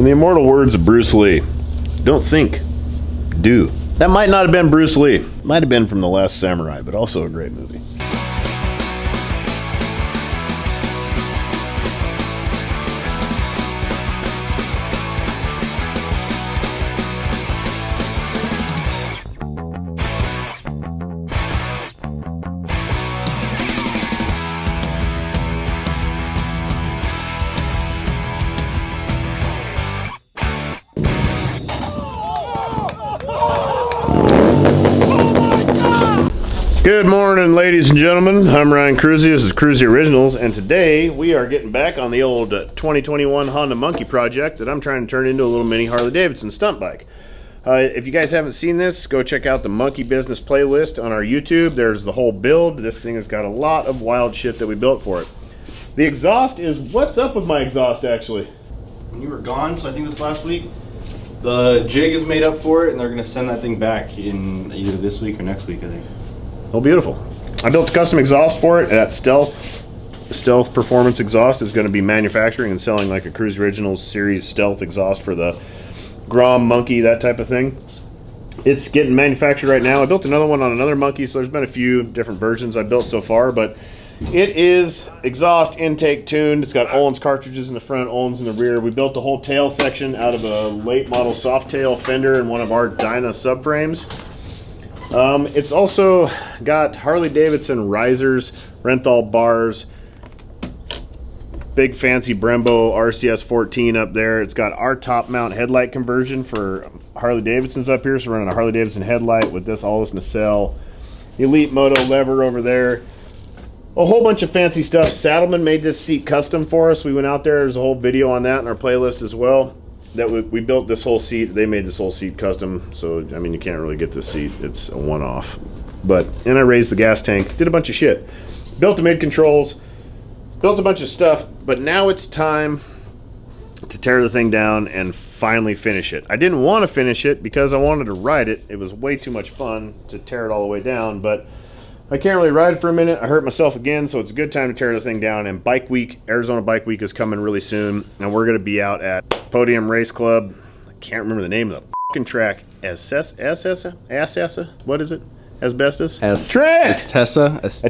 In the immortal words of Bruce Lee, don't think, do. That might not have been Bruce Lee. Might have been from The Last Samurai, but also a great movie. Good morning, ladies and gentlemen. I'm Ryan KRUESI. This is KRUESI Originals, and today we are getting back on the old 2021 Honda Monkey project that I'm trying to turn into a little mini Harley Davidson stunt bike. If you guys haven't seen this, go check out the Monkey Business playlist on our YouTube. There's the whole build. This thing has got a lot of wild shit that we built for it. The exhaust is, what's up with my exhaust actually? When you were gone, so I think this last week, the jig is made up for it, and they're going to send that thing back in either this week or next week, I think. Oh, beautiful. I built a custom exhaust for it. That Stealth Performance exhaust is going to be manufacturing and selling like a KRUESI Originals series Stealth exhaust for the Grom Monkey, that type of thing. It's getting manufactured right now. I built another one on another Monkey, so there's been a few different versions I built so far, but it is exhaust intake tuned. It's got Ohlins cartridges in the front, Ohlins in the rear. We built the whole tail section out of a late model soft tail fender and one of our Dyna subframes. It's also got Harley Davidson risers, Renthal bars, big fancy Brembo RCS 14 up there. It's got our top mount headlight conversion for Harley Davidsons up here, so we're running a Harley Davidson headlight with all this nacelle. Elite Moto lever over there. A whole bunch of fancy stuff. Saddleman made this seat custom for us. We went out there. There's a whole video on that in our playlist as well. That we built this whole seat. They made this whole seat custom, so I mean you can't really get this seat. It's a one-off. And I raised the gas tank, did a bunch of shit, built the mid controls, built a bunch of stuff. But now it's time to tear the thing down and finally finish it. I didn't want to finish it because I wanted to ride it. It was way too much fun to tear it all the way down, but I can't really ride it for a minute. I hurt myself again, so it's a good time to tear the thing down. And Bike Week, Arizona Bike Week is coming really soon, and we're going to be out at Podium Race Club. I can't remember the name of the fucking track. Asbestos? What is it? Asbestos? Track! Atessa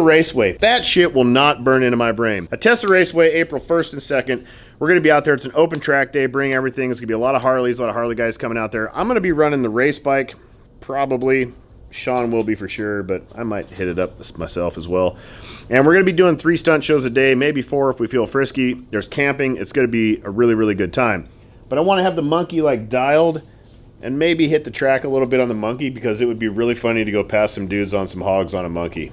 Raceway. That shit will not burn into my brain. Atessa Raceway, April 1st and 2nd. We're going to be out there. It's an open track day. Bring everything. It's going to be a lot of Harleys, a lot of Harley guys coming out there. I'm going to be running the race bike, probably. Sean will be for sure, but I might hit it up myself as well. And we're going to be doing 3 stunt shows a day, maybe 4 if we feel frisky. There's camping. It's going to be a really, really good time. But I want to have the Monkey like dialed and maybe hit the track a little bit on the Monkey because it would be really funny to go past some dudes on some hogs on a Monkey.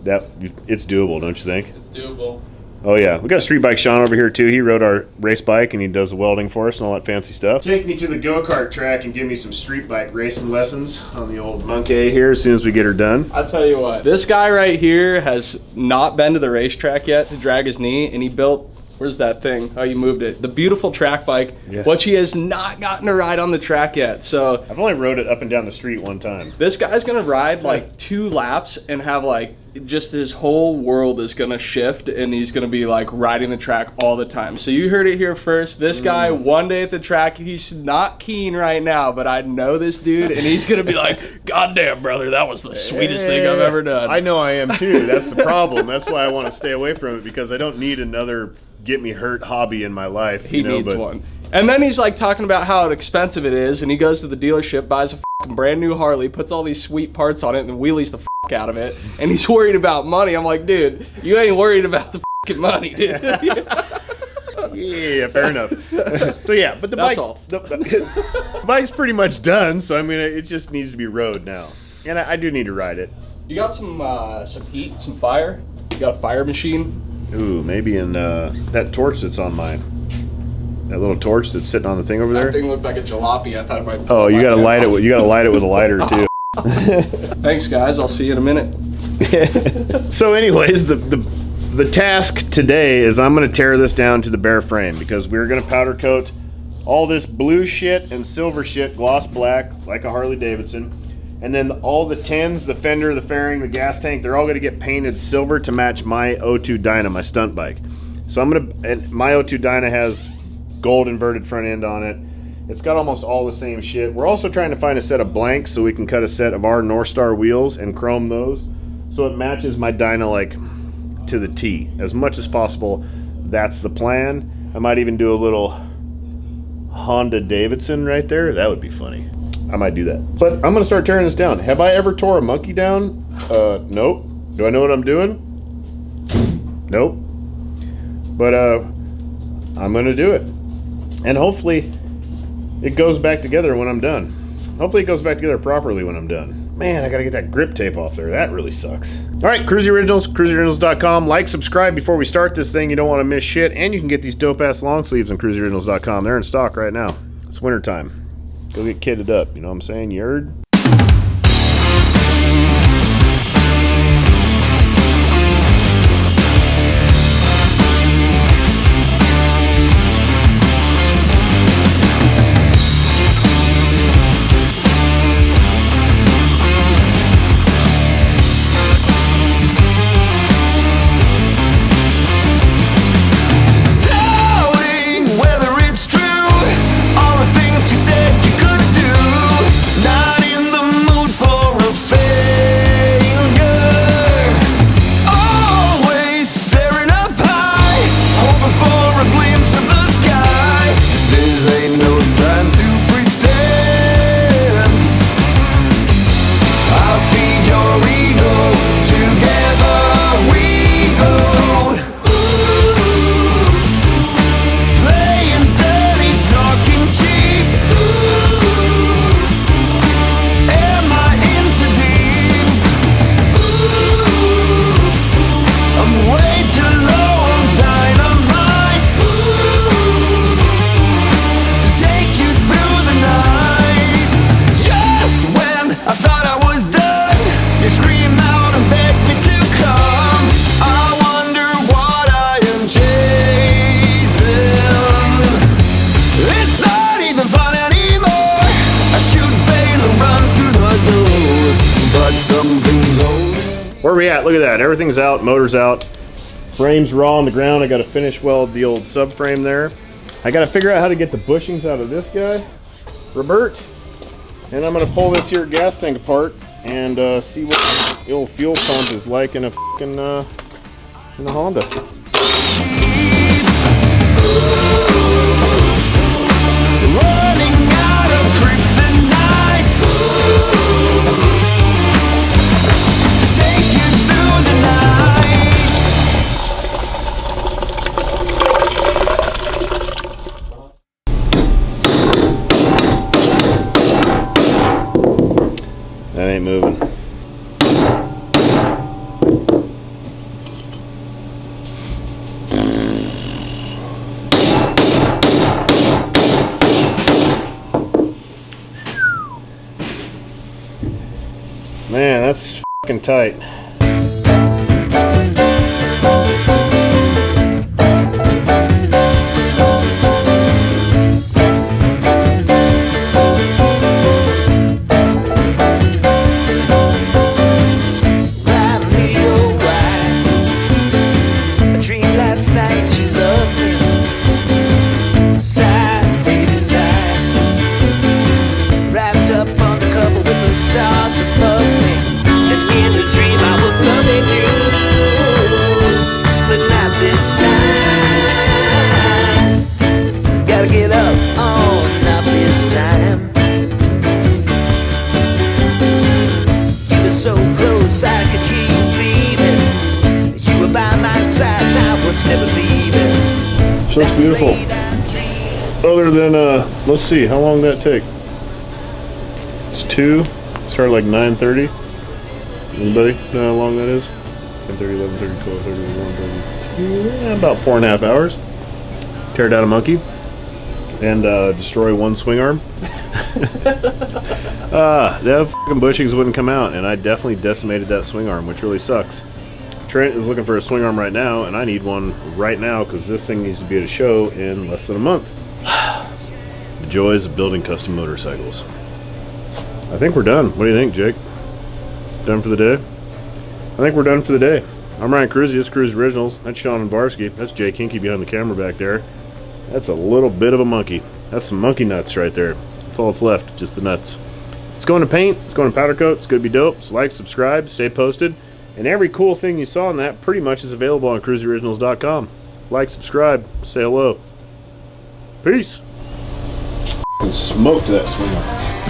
It's doable, don't you think? It's doable. Oh yeah, we got Street Bike Sean over here too. He rode our race bike and he does the welding for us and all that fancy stuff. Take me to the go-kart track and give me some street bike racing lessons on the old Monkey here as soon as we get her done. I'll tell you what, this guy right here has not been to the racetrack yet to drag his knee, and he built, where's that thing? Oh, you moved it. The beautiful track bike, yeah. Which he has not gotten to ride on the track yet. So I've only rode it up and down the street one time. This guy's gonna ride like 2 laps and have like, just his whole world is gonna shift, and he's gonna be like riding the track all the time. So you heard it here first. This guy, one day at the track, he's not keen right now, but I know this dude, and he's gonna be like, God damn, brother, that was the sweetest thing I've ever done. I know I am too. That's the problem. That's why I want to stay away from it, because I don't need another get me hurt hobby in my life. He needs one. And then he's like talking about how expensive it is, and he goes to the dealership, buys a brand new Harley, puts all these sweet parts on it, and wheelies the out of it, and he's worried about money. I'm like, dude, you ain't worried about the money, dude. Yeah, fair enough. So yeah, but the bike's pretty much done, so I mean it just needs to be rode now, and I do need to ride it. You got some heat, some fire? You got a fire machine? Ooh, maybe in that torch that's on mine. That little torch that's sitting on the thing over there. That thing looked like a jalopy. I thought it might. Oh, you gotta light it. You gotta light it with a lighter too. Thanks, guys. I'll see you in a minute. So, anyways, the task today is I'm gonna tear this down to the bare frame, because we're gonna powder coat all this blue shit and silver shit gloss black like a Harley Davidson, and then all the tins, the fender, the fairing, the gas tank, they're all gonna get painted silver to match my O2 Dyna, my stunt bike. So I'm gonna, and my O2 Dyna has gold inverted front end on it. It's got almost all the same shit. We're also trying to find a set of blanks so we can cut a set of our North Star wheels and chrome those so it matches my dyno like to the T as much as possible. That's the plan. I might even do a little Honda Davidson right there. That would be funny. I might do that. But I'm gonna start tearing this down. Have I ever tore a monkey down? Nope. Do I know what I'm doing? Nope. But I'm gonna do it. And hopefully it goes back together when I'm done. Hopefully it goes back together properly when I'm done. Man, I gotta get that grip tape off there. That really sucks. All right, KRUESI Originals, KRUESIOriginals.com. Like, subscribe before we start this thing. You don't want to miss shit. And you can get these dope-ass long sleeves on KRUESIOriginals.com. They're in stock right now. It's wintertime. Go get kitted up. You know what I'm saying? You heard? Where are we at? Look at that. Everything's out. Motor's out. Frame's raw on the ground. I got to finish weld the old subframe there. I got to figure out how to get the bushings out of this guy, Robert. And I'm going to pull this here gas tank apart and see what the old fuel pump is like in a fucking in a Honda. Running out of kryptonite to take you through the night. That ain't moving. Man, that's fucking tight. Ride me your ride. I dreamed last night you loved me. Side, baby, side. Wrapped up under cover with the stars above me. And in a dream I was loving you, but not this time. Gotta get up, oh, not this time. You were so close I could hear you breathing. You were by my side and I was never leaving. So That was beautiful. late, I dreamed. Other than, let's see, how long did that take? It's 2. Started like 9:30. Anybody know how long that is? 10:30, 11:30, 12:30, 1:30. About 4.5 hours. Tear down a monkey and destroy one swing arm. That fucking bushings wouldn't come out, and I definitely decimated that swing arm, which really sucks. Trent is looking for a swing arm right now, and I need one right now because this thing needs to be at a show in less than a month. The joys of building custom motorcycles. I think we're done. What do you think, Jake? Done for the day? I think we're done for the day. I'm Ryan KRUESI. It's KRUESI Originals. That's Sean and Varsky. That's Jake Hinke behind the camera back there. That's a little bit of a monkey. That's some monkey nuts right there. That's all that's left, just the nuts. It's going to paint, it's going to powder coat, it's going to be dope. So like, subscribe, stay posted. And every cool thing you saw in that pretty much is available on KRUESIoriginals.com. Like, subscribe, say hello. Peace. Smoked that swing.